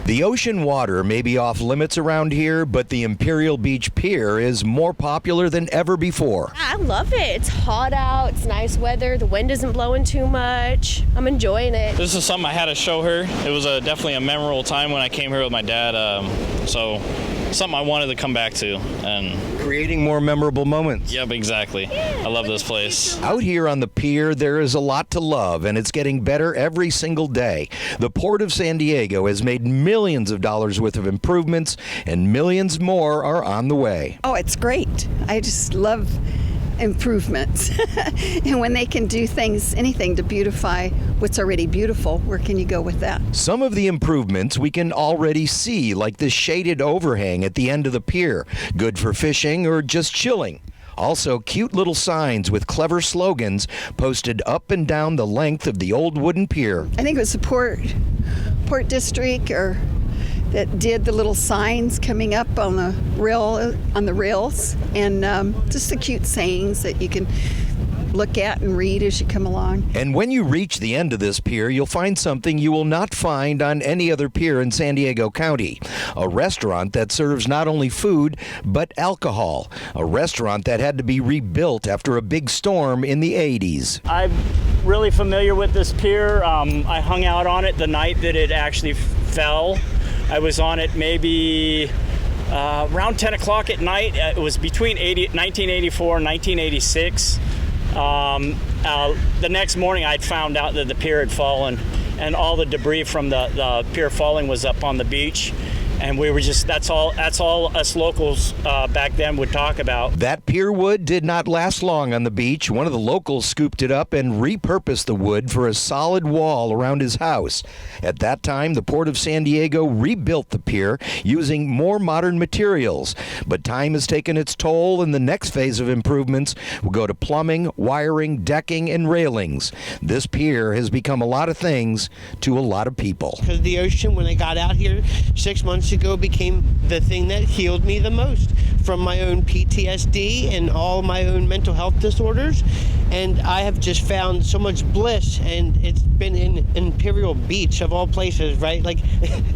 The ocean water may be off limits around here, but the Imperial Beach Pier is more popular than ever before. I love it. It's hot out, it's nice weather, the wind isn't blowing too much. I'm enjoying it. This is something I had to show her. It was definitely a memorable time when I came here with my dad, so something I wanted to come back to. And creating more memorable moments. Yep, exactly. I love this place. Out here on the pier, there is a lot to love, and it's getting better every single day. The Port of San Diego has made millions of dollars worth of improvements, and millions more are on the way. Oh, it's great. I just love improvements. And when they can do things, anything to beautify what's already beautiful, where can you go with that? Some of the improvements we can already see, like the shaded overhang at the end of the pier, good for fishing or just chilling. Also, cute little signs with clever slogans posted up and down the length of the old wooden pier. I think it was the Port District that did the little signs coming up on the rails, and just the cute sayings that you can look at and read as you come along. And when you reach the end of this pier, you'll find something you will not find on any other pier in San Diego County. A restaurant that serves not only food, but alcohol. A restaurant that had to be rebuilt after a big storm in the 80s. I'm really familiar with this pier. I hung out on it the night that it actually fell. I was on it maybe around 10 o'clock at night. It was between 1984 and 1986. The next morning I'd found out that the pier had fallen, and all the debris from the pier falling was up on the beach. And we were that's all us locals back then would talk about. That pier wood did not last long on the beach. One of the locals scooped it up and repurposed the wood for a solid wall around his house. At that time, the Port of San Diego rebuilt the pier using more modern materials. But time has taken its toll, and the next phase of improvements will go to plumbing, wiring, decking, and railings. This pier has become a lot of things to a lot of people. Because the ocean, when I got out here 6 months ago, became the thing that healed me the most from my own PTSD and all my own mental health disorders. And I have just found so much bliss, and it's been in Imperial Beach of all places, right? Like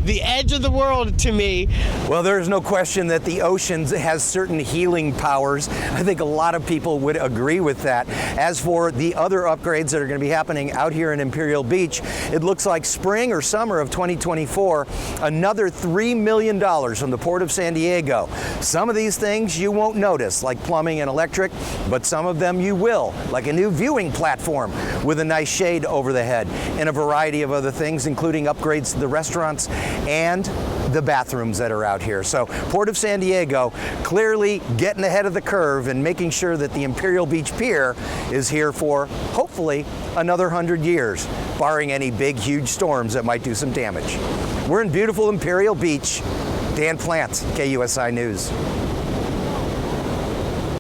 the edge of the world to me. Well, there's no question that the ocean has certain healing powers. I think a lot of people would agree with that. As for the other upgrades that are going to be happening out here in Imperial Beach, it looks like spring or summer of 2024, another $3 million from the Port of San Diego. Some of these things you won't notice, like plumbing and electric, but some of them you will, like a new viewing platform with a nice shade over the head, and a variety of other things, including upgrades to the restaurants and the bathrooms that are out here. So Port of San Diego clearly getting ahead of the curve and making sure that the Imperial Beach Pier is here for hopefully another 100 years, barring any big, huge storms that might do some damage. We're in beautiful Imperial Beach. Dan Plant, KUSI News.